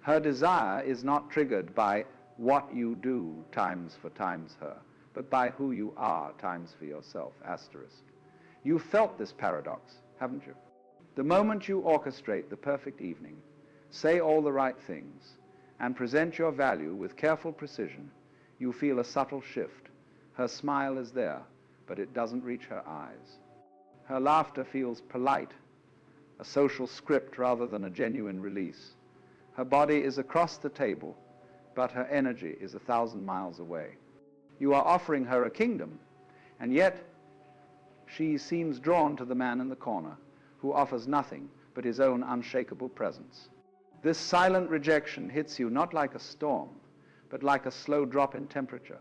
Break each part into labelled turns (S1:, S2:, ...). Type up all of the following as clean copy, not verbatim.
S1: Her desire is not triggered by what you do times for times her, but by who you are times for yourself, asterisk. You've felt this paradox, haven't you? The moment you orchestrate the perfect evening, say all the right things, and present your value with careful precision, you feel a subtle shift. Her smile is there, but it doesn't reach her eyes. Her laughter feels polite, a social script rather than a genuine release. Her body is across the table, but her energy is 1,000 miles away. You are offering her a kingdom, and yet she seems drawn to the man in the corner, who offers nothing but his own unshakable presence. This silent rejection hits you not like a storm, but like a slow drop in temperature,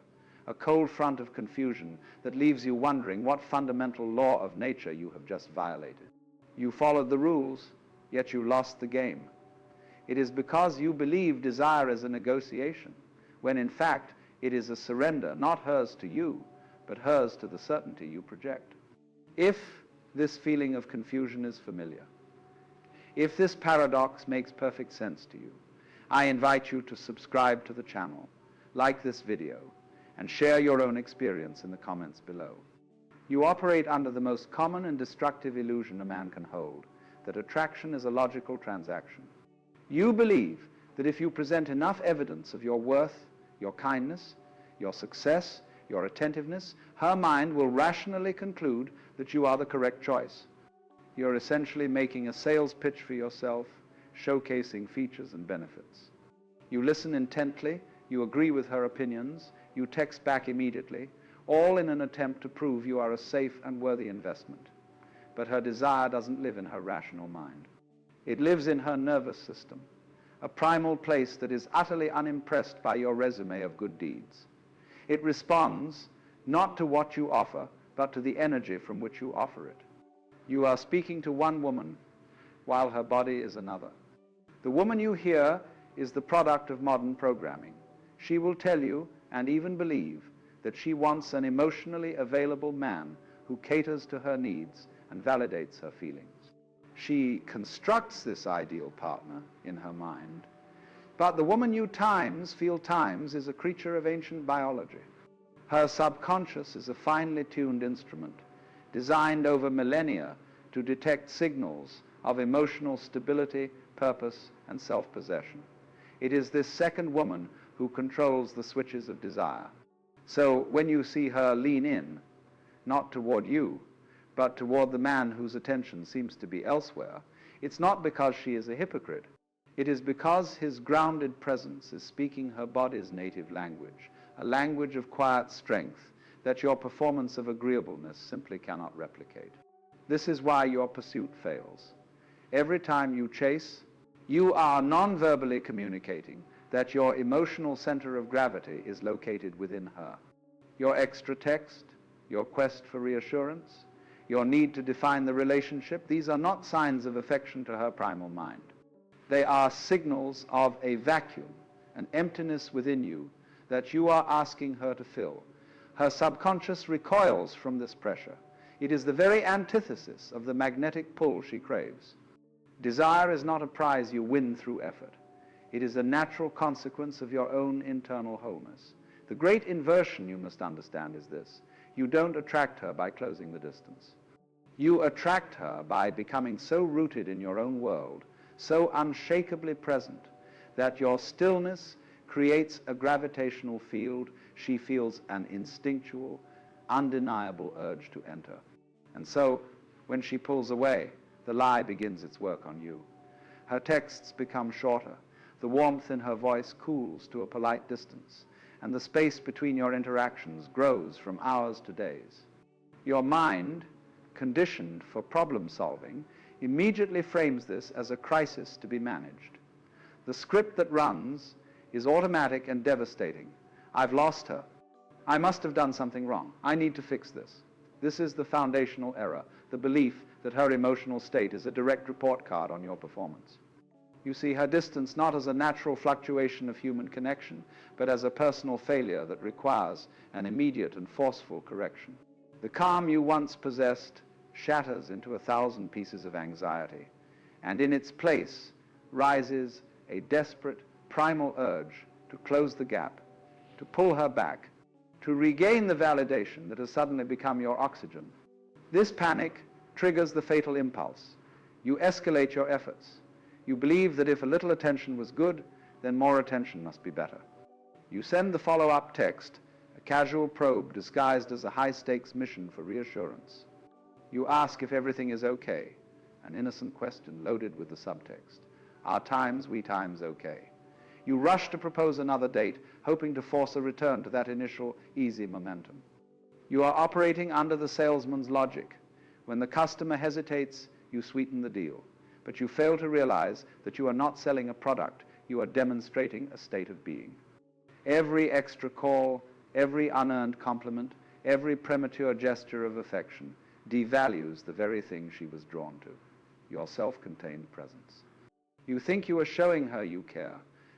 S1: a cold front of confusion that leaves you wondering what fundamental law of nature you have just violated. You followed the rules, yet you lost the game. It is because you believe desire is a negotiation, when in fact it is a surrender, not hers to you, but hers to the certainty you project. If this feeling of confusion is familiar, if this paradox makes perfect sense to you, I invite you to subscribe to the channel, like this video, and share your own experience in the comments below. You operate under the most common and destructive illusion a man can hold, that attraction is a logical transaction. You believe that if you present enough evidence of your worth, your kindness, your success, your attentiveness, her mind will rationally conclude that you are the correct choice. You're essentially making a sales pitch for yourself, showcasing features and benefits. You listen intently, you agree with her opinions, you text back immediately, all in an attempt to prove you are a safe and worthy investment. But her desire doesn't live in her rational mind. It lives in her nervous system, a primal place that is utterly unimpressed by your resume of good deeds. It responds not to what you offer, but to the energy from which you offer it. You are speaking to one woman, while her body is another. The woman you hear is the product of modern programming. She will tell you, and even believe, that she wants an emotionally available man who caters to her needs and validates her feelings. She constructs this ideal partner in her mind, but the woman you feel times is a creature of ancient biology. Her subconscious is a finely tuned instrument designed over millennia to detect signals of emotional stability, purpose, and self-possession. It is this second woman who controls the switches of desire. So when you see her lean in, not toward you, but toward the man whose attention seems to be elsewhere, it's not because she is a hypocrite. It is because his grounded presence is speaking her body's native language, a language of quiet strength that your performance of agreeableness simply cannot replicate. This is why your pursuit fails. Every time you chase, you are non-verbally communicating that your emotional center of gravity is located within her. Your extra text, your quest for reassurance, your need to define the relationship, these are not signs of affection to her primal mind. They are signals of a vacuum, an emptiness within you that you are asking her to fill. Her subconscious recoils from this pressure. It is the very antithesis of the magnetic pull she craves. Desire is not a prize you win through effort. It is a natural consequence of your own internal wholeness. The great inversion you must understand is this: you don't attract her by closing the distance. You attract her by becoming so rooted in your own world, so unshakably present, that your stillness creates a gravitational field she feels an instinctual, undeniable urge to enter. And so, when she pulls away, the lie begins its work on you. Her texts become shorter, the warmth in her voice cools to a polite distance, and the space between your interactions grows from hours to days. Your mind, conditioned for problem solving, immediately frames this as a crisis to be managed. The script that runs is automatic and devastating. I've lost her. I must have done something wrong. I need to fix this. This is the foundational error, the belief that her emotional state is a direct report card on your performance. You see her distance not as a natural fluctuation of human connection, but as a personal failure that requires an immediate and forceful correction. The calm you once possessed shatters into 1,000 pieces of anxiety, and in its place rises a desperate, primal urge to close the gap, to pull her back, to regain the validation that has suddenly become your oxygen. This panic triggers the fatal impulse. You escalate your efforts. You believe that if a little attention was good, then more attention must be better. You send the follow-up text, a casual probe disguised as a high-stakes mission for reassurance. You ask if everything is okay, an innocent question loaded with the subtext. Are times, we times, okay? You rush to propose another date, hoping to force a return to that initial easy momentum. You are operating under the salesman's logic. When the customer hesitates, you sweeten the deal. But you fail to realize that you are not selling a product, you are demonstrating a state of being. Every extra call, every unearned compliment, every premature gesture of affection devalues the very thing she was drawn to, your self-contained presence. You think you are showing her you care,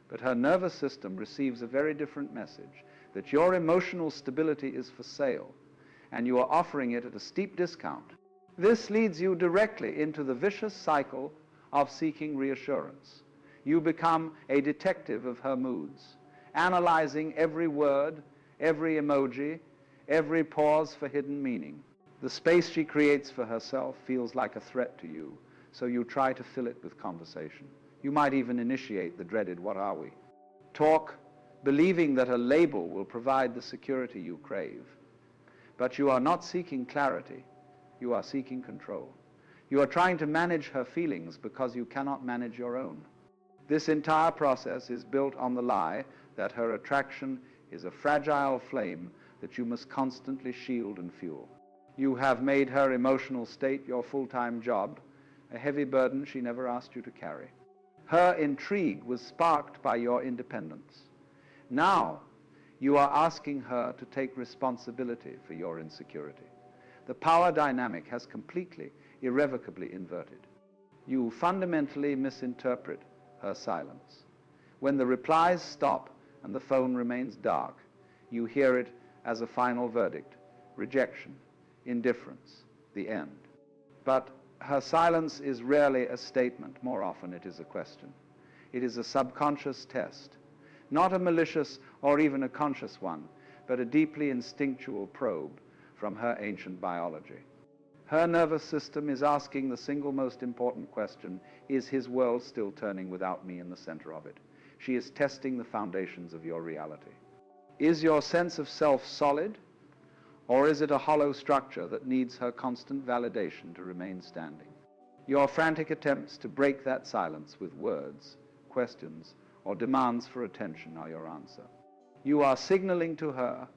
S1: but her nervous system receives a very different message, that your emotional stability is for sale, and you are offering it at a steep discount. This leads you directly into the vicious cycle of seeking reassurance. You become a detective of her moods, analyzing every word, every emoji, every pause for hidden meaning. The space she creates for herself feels like a threat to you, so you try to fill it with conversation. You might even initiate the dreaded "what are we?" Talk, believing that a label will provide the security you crave. But you are not seeking clarity, you are seeking control. You are trying to manage her feelings because you cannot manage your own. This entire process is built on the lie that her attraction is a fragile flame that you must constantly shield and fuel. You have made her emotional state your full-time job, a heavy burden she never asked you to carry. Her intrigue was sparked by your independence. Now, you are asking her to take responsibility for your insecurity. The power dynamic has completely, irrevocably inverted. You fundamentally misinterpret her silence. When the replies stop and the phone remains dark, you hear it as a final verdict, rejection, indifference, the end. But her silence is rarely a statement. More often it is a question. It is a subconscious test, not a malicious or even a conscious one, but a deeply instinctual probe from her ancient biology. Her nervous system is asking the single most important question: is his world still turning without me in the center of it? She is testing the foundations of your reality. Is your sense of self solid, or is it a hollow structure that needs her constant validation to remain standing? Your frantic attempts to break that silence with words, questions, or demands for attention are your answer. You are signaling to her,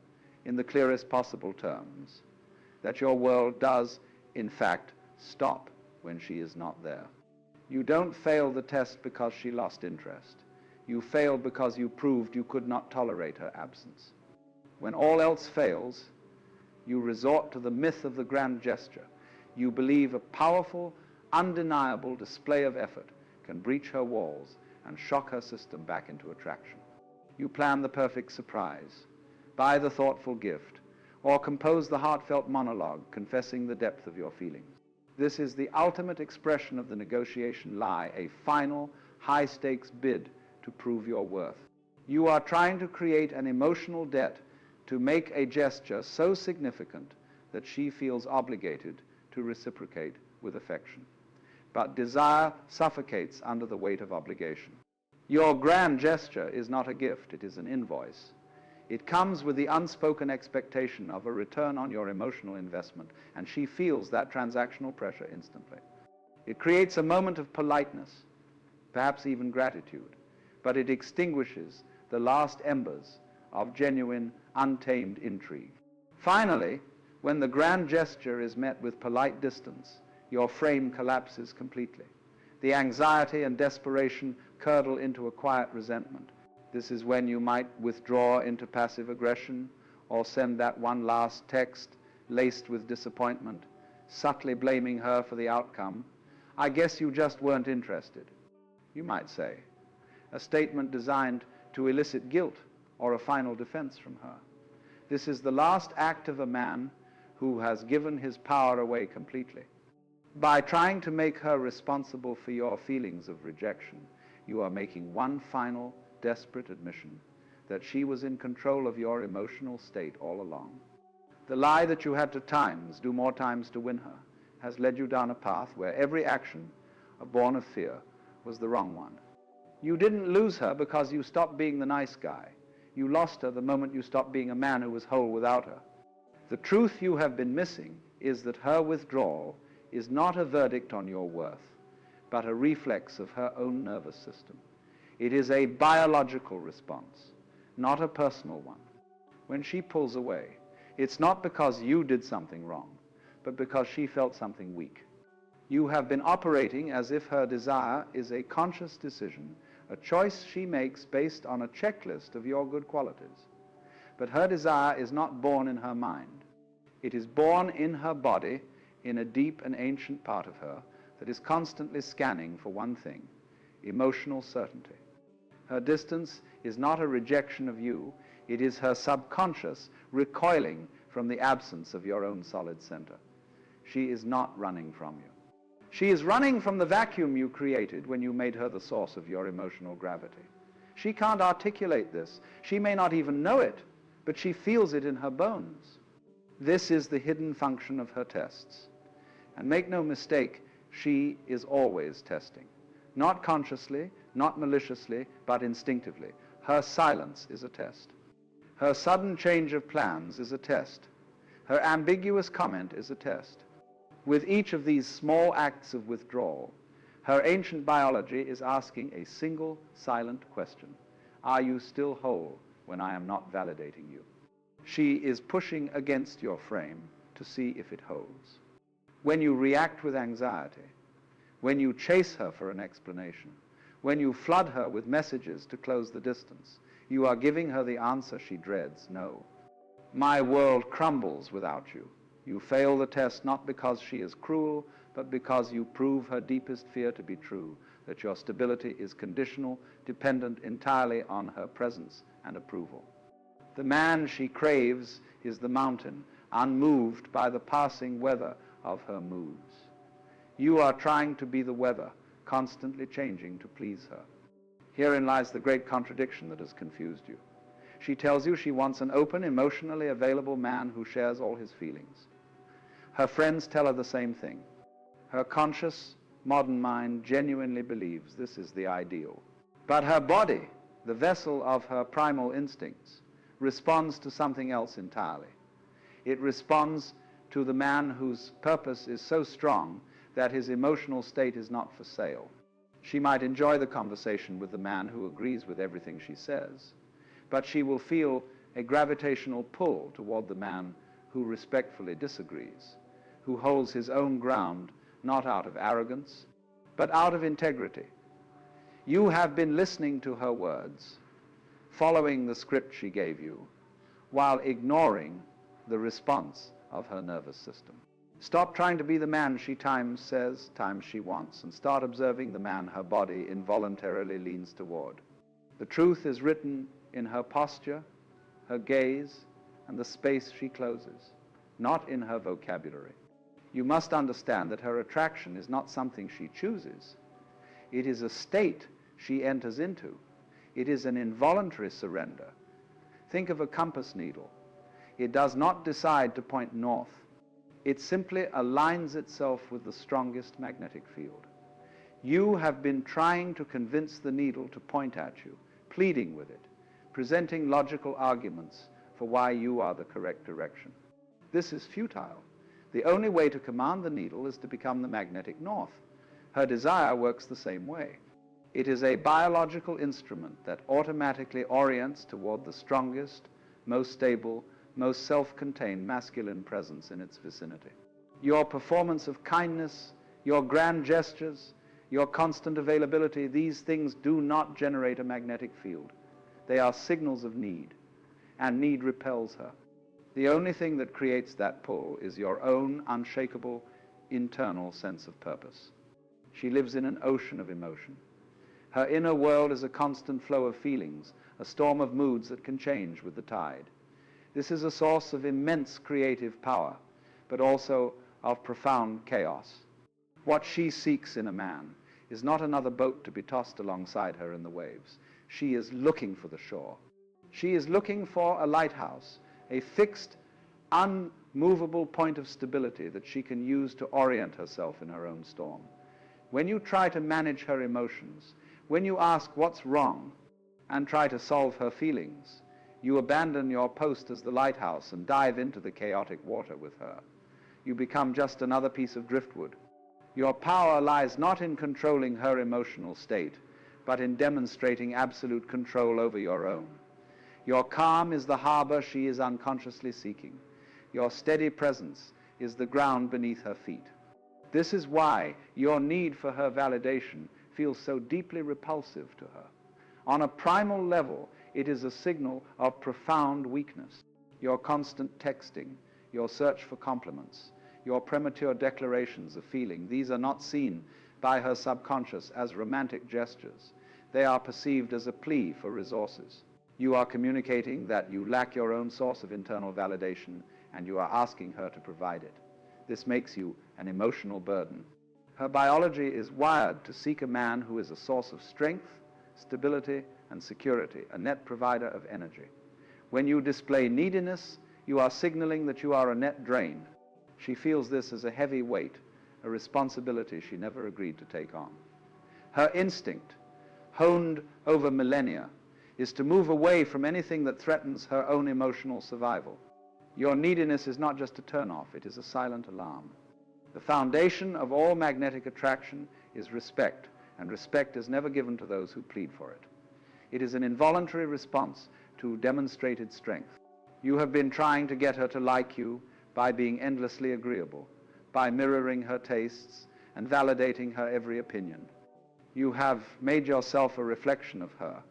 S1: in the clearest possible terms, that your world does, in fact, stop when she is not there. You don't fail the test because she lost interest. You failed because you proved you could not tolerate her absence. When all else fails, you resort to the myth of the grand gesture. You believe a powerful, undeniable display of effort can breach her walls and shock her system back into attraction. You plan the perfect surprise, buy the thoughtful gift, or compose the heartfelt monologue confessing the depth of your feelings. This is the ultimate expression of the negotiation lie, a final, high-stakes bid to prove your worth. You are trying to create an emotional debt to make a gesture so significant that she feels obligated to reciprocate with affection. But desire suffocates under the weight of obligation. Your grand gesture is not a gift, it is an invoice. It comes with the unspoken expectation of a return on your emotional investment, and she feels that transactional pressure instantly. It creates a moment of politeness, perhaps even gratitude, but it extinguishes the last embers of genuine, untamed intrigue. Finally, when the grand gesture is met with polite distance, your frame collapses completely. The anxiety and desperation curdle into a quiet resentment. This is when you might withdraw into passive aggression or send that one last text laced with disappointment, subtly blaming her for the outcome. "I guess you just weren't interested," you might say, a statement designed to elicit guilt or a final defense from her. This is the last act of a man who has given his power away completely. By trying to make her responsible for your feelings of rejection, you are making one final, desperate admission that she was in control of your emotional state all along. The lie that you had to times, do more times to win her, has led you down a path where every action, born of fear, was the wrong one. You didn't lose her because you stopped being the nice guy. You lost her the moment you stopped being a man who was whole without her. The truth you have been missing is that her withdrawal is not a verdict on your worth, but a reflex of her own nervous system. It is a biological response, not a personal one. When she pulls away, it's not because you did something wrong, but because she felt something weak. You have been operating as if her desire is a conscious decision, a choice she makes based on a checklist of your good qualities. But her desire is not born in her mind. It is born in her body, in a deep and ancient part of her that is constantly scanning for one thing: emotional certainty. Her distance is not a rejection of you. It is her subconscious recoiling from the absence of your own solid center. She is not running from you. She is running from the vacuum you created when you made her the source of your emotional gravity. She can't articulate this. She may not even know it, but she feels it in her bones. This is the hidden function of her tests. And make no mistake, she is always testing. Not consciously, not maliciously, but instinctively. Her silence is a test. Her sudden change of plans is a test. Her ambiguous comment is a test. With each of these small acts of withdrawal, her ancient biology is asking a single silent question: are you still whole when I am not validating you? She is pushing against your frame to see if it holds. When you react with anxiety, when you chase her for an explanation, when you flood her with messages to close the distance, you are giving her the answer she dreads: no. My world crumbles without you. You fail the test not because she is cruel, but because you prove her deepest fear to be true, that your stability is conditional, dependent entirely on her presence and approval. The man she craves is the mountain, unmoved by the passing weather of her moods. You are trying to be the weather, constantly changing to please her. Herein lies the great contradiction that has confused you. She tells you she wants an open, emotionally available man who shares all his feelings. Her friends tell her the same thing. Her conscious, modern mind genuinely believes this is the ideal. But her body, the vessel of her primal instincts, responds to something else entirely. It responds to the man whose purpose is so strong that his emotional state is not for sale. She might enjoy the conversation with the man who agrees with everything she says, but she will feel a gravitational pull toward the man who respectfully disagrees, who holds his own ground not out of arrogance, but out of integrity. You have been listening to her words, following the script she gave you, while ignoring the response of her nervous system. Stop trying to be the man she times says, times she wants, and start observing the man her body involuntarily leans toward. The truth is written in her posture, her gaze, and the space she closes, not in her vocabulary. You must understand that her attraction is not something she chooses. It is a state she enters into. It is an involuntary surrender. Think of a compass needle. It does not decide to point north. It simply aligns itself with the strongest magnetic field. You have been trying to convince the needle to point at you, pleading with it, presenting logical arguments for why you are the correct direction. This is futile. The only way to command the needle is to become the magnetic north. Her desire works the same way. It is a biological instrument that automatically orients toward the strongest, most stable, most self-contained masculine presence in its vicinity. Your performance of kindness, your grand gestures, your constant availability, these things do not generate a magnetic field. They are signals of need, and need repels her. The only thing that creates that pull is your own unshakable internal sense of purpose. She lives in an ocean of emotion. Her inner world is a constant flow of feelings, a storm of moods that can change with the tide. This is a source of immense creative power, but also of profound chaos. What she seeks in a man is not another boat to be tossed alongside her in the waves. She is looking for the shore. She is looking for a lighthouse, a fixed, unmovable point of stability that she can use to orient herself in her own storm. When you try to manage her emotions, when you ask what's wrong and try to solve her feelings, you abandon your post as the lighthouse and dive into the chaotic water with her. You become just another piece of driftwood. Your power lies not in controlling her emotional state, but in demonstrating absolute control over your own. Your calm is the harbor she is unconsciously seeking. Your steady presence is the ground beneath her feet. This is why your need for her validation feels so deeply repulsive to her. On a primal level, it is a signal of profound weakness. Your constant texting, your search for compliments, your premature declarations of feeling, these are not seen by her subconscious as romantic gestures. They are perceived as a plea for resources. You are communicating that you lack your own source of internal validation, and you are asking her to provide it. This makes you an emotional burden. Her biology is wired to seek a man who is a source of strength, stability, and security, a net provider of energy. When you display neediness, you are signaling that you are a net drain. She feels this as a heavy weight, a responsibility she never agreed to take on. Her instinct, honed over millennia, is to move away from anything that threatens her own emotional survival. Your neediness is not just a turn-off, it is a silent alarm. The foundation of all magnetic attraction is respect, and respect is never given to those who plead for it. It is an involuntary response to demonstrated strength. You have been trying to get her to like you by being endlessly agreeable, by mirroring her tastes and validating her every opinion. You have made yourself a reflection of her,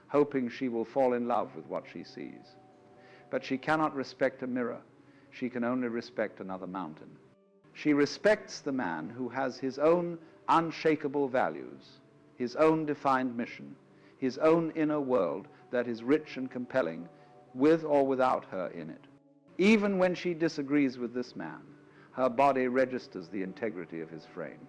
S1: hoping she will fall in love with what she sees. But she cannot respect a mirror. She can only respect another mountain. She respects the man who has his own unshakable values, his own defined mission, his own inner world that is rich and compelling, with or without her in it. Even when she disagrees with this man, her body registers the integrity of his frame.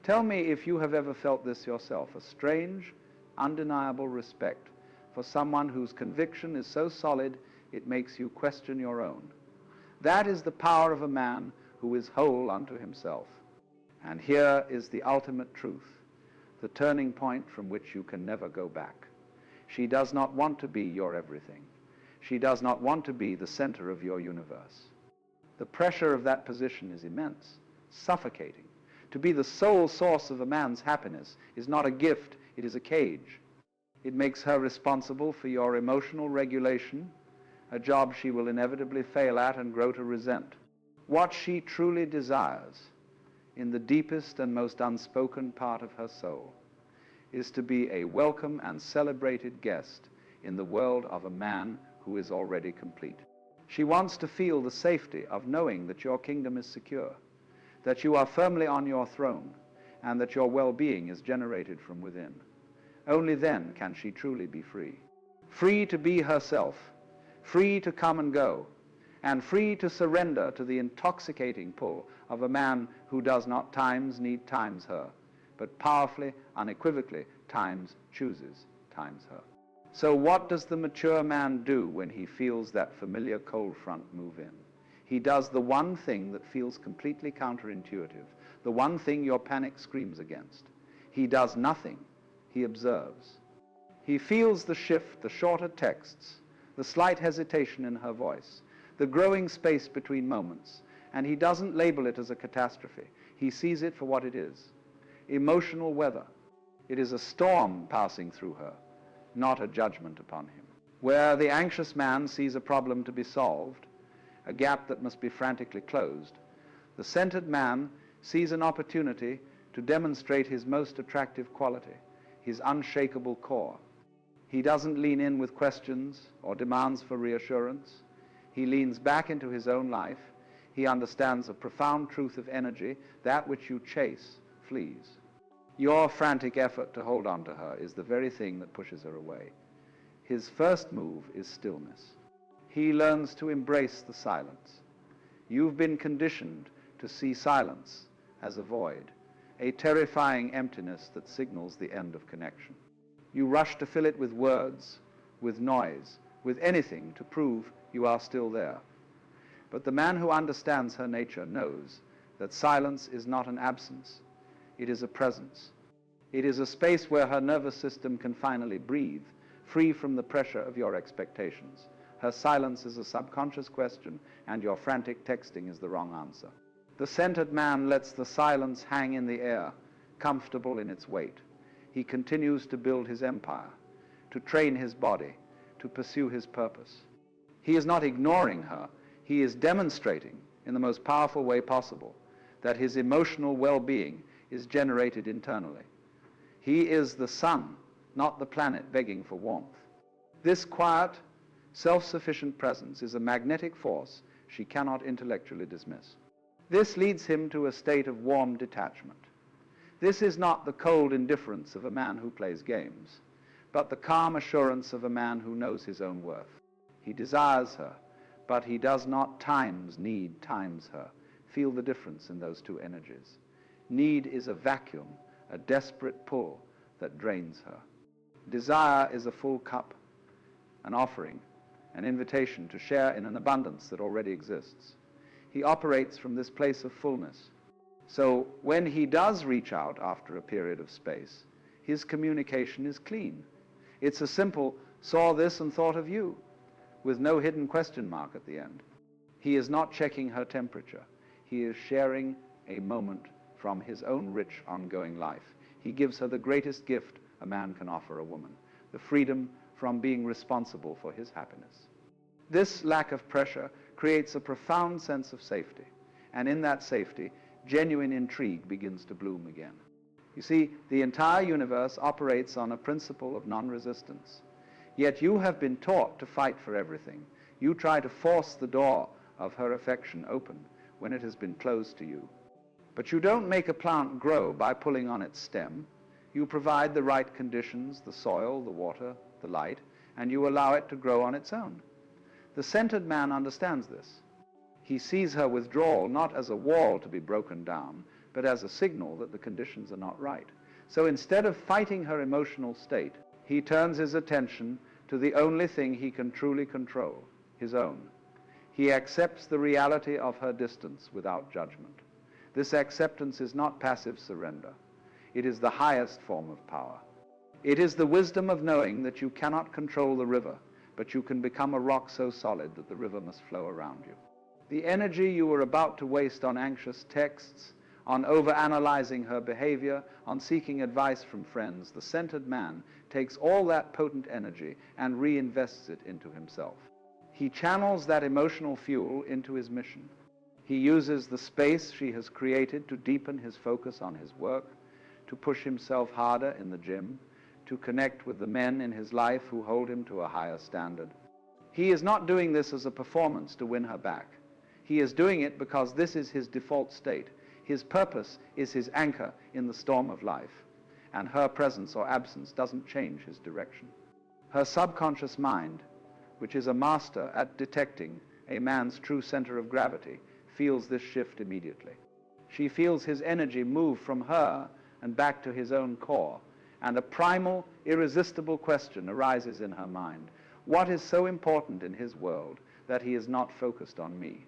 S1: Tell me if you have ever felt this yourself, a strange, undeniable respect for someone whose conviction is so solid it makes you question your own. That is the power of a man who is whole unto himself. And here is the ultimate truth, the turning point from which you can never go back. She does not want to be your everything. She does not want to be the center of your universe. The pressure of that position is immense, suffocating. To be the sole source of a man's happiness is not a gift, it is a cage. It makes her responsible for your emotional regulation, a job she will inevitably fail at and grow to resent. What she truly desires, in the deepest and most unspoken part of her soul, is to be a welcome and celebrated guest in the world of a man who is already complete. She wants to feel the safety of knowing that your kingdom is secure, that you are firmly on your throne, and that your well-being is generated from within. Only then can she truly be free. Free to be herself, free to come and go, and free to surrender to the intoxicating pull of a man who does not times need times her, but powerfully, unequivocally, times chooses times her. So what does the mature man do when he feels that familiar cold front move in? He does the one thing that feels completely counterintuitive, the one thing your panic screams against. He does nothing. He observes. He feels the shift, the shorter texts, the slight hesitation in her voice, the growing space between moments, and he doesn't label it as a catastrophe. He sees it for what it is. Emotional weather. It is a storm passing through her, not a judgment upon him. Where the anxious man sees a problem to be solved, a gap that must be frantically closed, the centered man sees an opportunity to demonstrate his most attractive quality, his unshakable core. He doesn't lean in with questions or demands for reassurance. He leans back into his own life. He understands a profound truth of energy, that which you chase flees. Your frantic effort to hold on to her is the very thing that pushes her away. His first move is stillness. He learns to embrace the silence. You've been conditioned to see silence as a void, a terrifying emptiness that signals the end of connection. You rush to fill it with words, with noise, with anything to prove you are still there. But the man who understands her nature knows that silence is not an absence, it is a presence. It is a space where her nervous system can finally breathe, free from the pressure of your expectations. Her silence is a subconscious question, and your frantic texting is the wrong answer. The centered man lets the silence hang in the air, comfortable in its weight. He continues to build his empire, to train his body, to pursue his purpose. He is not ignoring her. He is demonstrating in the most powerful way possible that his emotional well-being is generated internally. He is the sun, not the planet begging for warmth. This quiet, self-sufficient presence is a magnetic force she cannot intellectually dismiss. This leads him to a state of warm detachment. This is not the cold indifference of a man who plays games, but the calm assurance of a man who knows his own worth. He desires her, but he does not need times her. Feel the difference in those two energies. Need is a vacuum, a desperate pull that drains her. Desire is a full cup, an offering, an invitation to share in an abundance that already exists. He operates from this place of fullness. So when he does reach out after a period of space, his communication is clean. It's a simple, saw this and thought of you, with no hidden question mark at the end. He is not checking her temperature. He is sharing a moment from his own rich, ongoing life. He gives her the greatest gift a man can offer a woman, the freedom from being responsible for his happiness. This lack of pressure creates a profound sense of safety, and in that safety, genuine intrigue begins to bloom again. You see, the entire universe operates on a principle of non-resistance. Yet you have been taught to fight for everything. You try to force the door of her affection open when it has been closed to you. But you don't make a plant grow by pulling on its stem. You provide the right conditions, the soil, the water, the light, and you allow it to grow on its own. The centered man understands this. He sees her withdrawal not as a wall to be broken down, but as a signal that the conditions are not right. So instead of fighting her emotional state, he turns his attention to the only thing he can truly control, his own. He accepts the reality of her distance without judgment. This acceptance is not passive surrender. It is the highest form of power. It is the wisdom of knowing that you cannot control the river, but you can become a rock so solid that the river must flow around you. The energy you were about to waste on anxious texts, on overanalyzing her behavior, on seeking advice from friends, the centered man takes all that potent energy and reinvests it into himself. He channels that emotional fuel into his mission. He uses the space she has created to deepen his focus on his work, to push himself harder in the gym, to connect with the men in his life who hold him to a higher standard. He is not doing this as a performance to win her back. He is doing it because this is his default state. His purpose is his anchor in the storm of life, and her presence or absence doesn't change his direction. Her subconscious mind, which is a master at detecting a man's true center of gravity, feels this shift immediately. She feels his energy move from her and back to his own core, and a primal, irresistible question arises in her mind. What is so important in his world that he is not focused on me?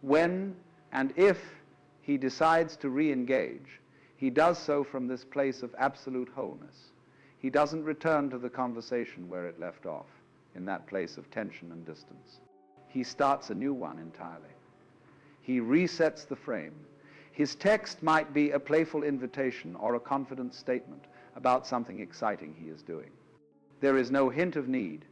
S1: When and if he decides to re-engage, he does so from this place of absolute wholeness. He doesn't return to the conversation where it left off, in that place of tension and distance. He starts a new one entirely. He resets the frame. His text might be a playful invitation or a confident statement about something exciting he is doing. There is no hint of need,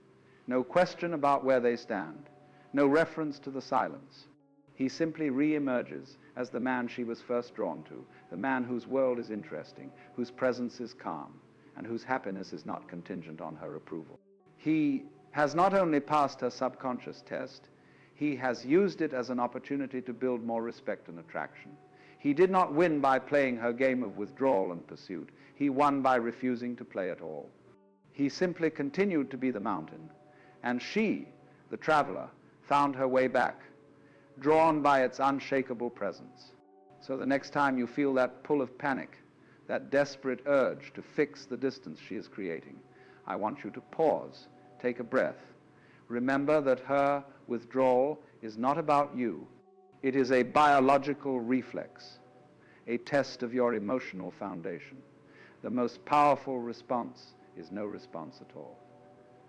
S1: no question about where they stand, no reference to the silence. He simply re-emerges as the man she was first drawn to, the man whose world is interesting, whose presence is calm, and whose happiness is not contingent on her approval. He has not only passed her subconscious test, he has used it as an opportunity to build more respect and attraction. He did not win by playing her game of withdrawal and pursuit. He won by refusing to play at all. He simply continued to be the mountain, and she, the traveler, found her way back, drawn by its unshakable presence. So the next time you feel that pull of panic, that desperate urge to fix the distance she is creating, I want you to pause, take a breath. Remember that her withdrawal is not about you. It is a biological reflex, a test of your emotional foundation. The most powerful response is no response at all.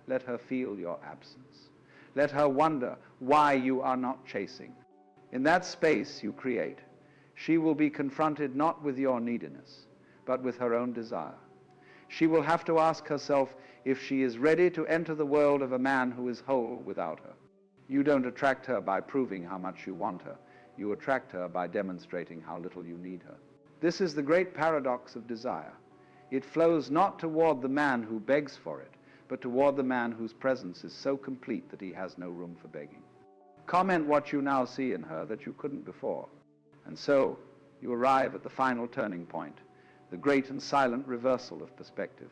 S1: Let her feel your absence. Let her wonder why you are not chasing. In that space you create, she will be confronted not with your neediness, but with her own desire. She will have to ask herself if she is ready to enter the world of a man who is whole without her. You don't attract her by proving how much you want her. You attract her by demonstrating how little you need her. This is the great paradox of desire. It flows not toward the man who begs for it, but toward the man whose presence is so complete that he has no room for begging. Comment what you now see in her that you couldn't before. And so you arrive at the final turning point, the great and silent reversal of perspective.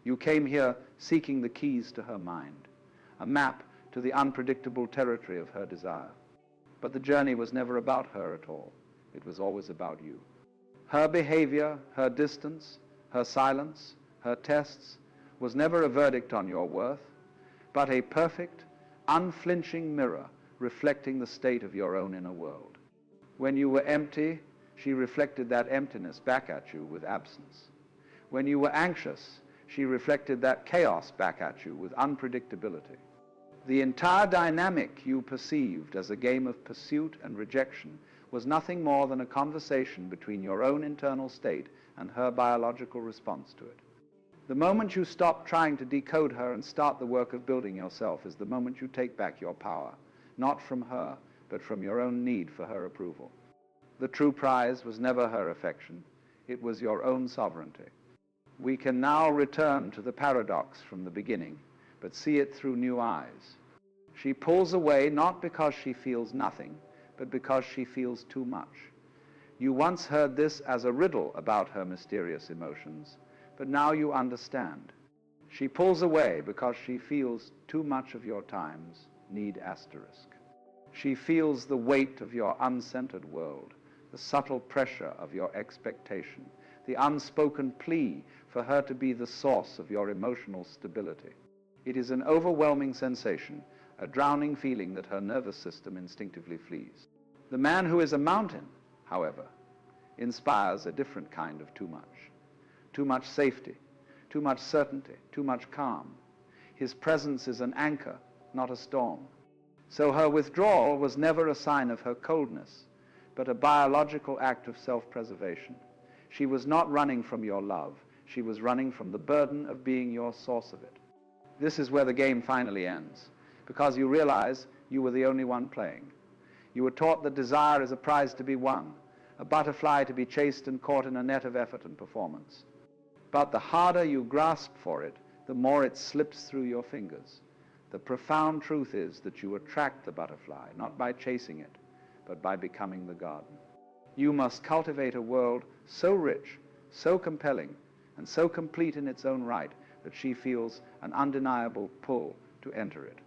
S1: You came here seeking the keys to her mind, a map to the unpredictable territory of her desire. But the journey was never about her at all. It was always about you. Her behavior, her distance, her silence, her tests was never a verdict on your worth, but a perfect, unflinching mirror reflecting the state of your own inner world. When you were empty, she reflected that emptiness back at you with absence. When you were anxious, she reflected that chaos back at you with unpredictability. The entire dynamic you perceived as a game of pursuit and rejection was nothing more than a conversation between your own internal state and her biological response to it. The moment you stop trying to decode her and start the work of building yourself is the moment you take back your power, not from her, but from your own need for her approval. The true prize was never her affection. It was your own sovereignty. We can now return to the paradox from the beginning, but see it through new eyes. She pulls away not because she feels nothing, but because she feels too much. You once heard this as a riddle about her mysterious emotions, but now you understand. She pulls away because she feels too much of your times need asterisk. She feels the weight of your uncentered world, the subtle pressure of your expectation, the unspoken plea for her to be the source of your emotional stability. It is an overwhelming sensation, a drowning feeling that her nervous system instinctively flees. The man who is a mountain, however, inspires a different kind of too much. Too much safety, too much certainty, too much calm. His presence is an anchor, not a storm. So her withdrawal was never a sign of her coldness, but a biological act of self-preservation. She was not running from your love. She was running from the burden of being your source of it. This is where the game finally ends, because you realize you were the only one playing. You were taught that desire is a prize to be won, a butterfly to be chased and caught in a net of effort and performance. But the harder you grasp for it, the more it slips through your fingers. The profound truth is that you attract the butterfly, not by chasing it, but by becoming the garden. You must cultivate a world so rich, so compelling, and so complete in its own right that she feels an undeniable pull to enter it.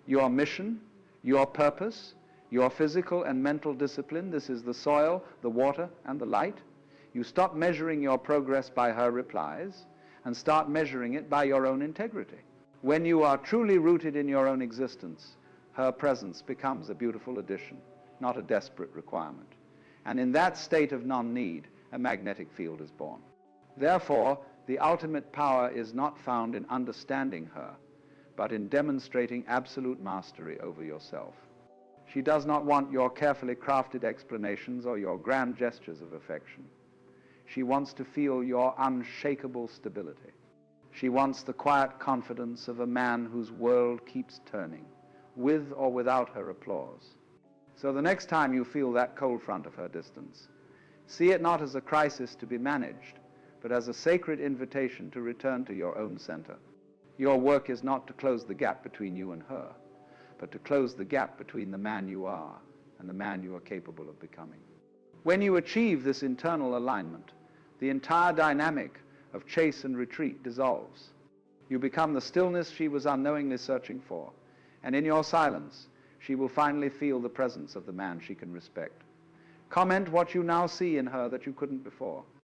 S1: Your mission, your purpose, your physical and mental discipline, this is the soil, the water, and the light. You stop measuring your progress by her replies and start measuring it by your own integrity. When you are truly rooted in your own existence, her presence becomes a beautiful addition, not a desperate requirement. And in that state of non-need, a magnetic field is born. Therefore, the ultimate power is not found in understanding her, but in demonstrating absolute mastery over yourself. She does not want your carefully crafted explanations or your grand gestures of affection. She wants to feel your unshakable stability. She wants the quiet confidence of a man whose world keeps turning, with or without her applause. So the next time you feel that cold front of her distance, see it not as a crisis to be managed, but as a sacred invitation to return to your own center. Your work is not to close the gap between you and her, but to close the gap between the man you are and the man you are capable of becoming. When you achieve this internal alignment, the entire dynamic of chase and retreat dissolves. You become the stillness she was unknowingly searching for, and in your silence, she will finally feel the presence of the man she can respect. Comment what you now see in her that you couldn't before.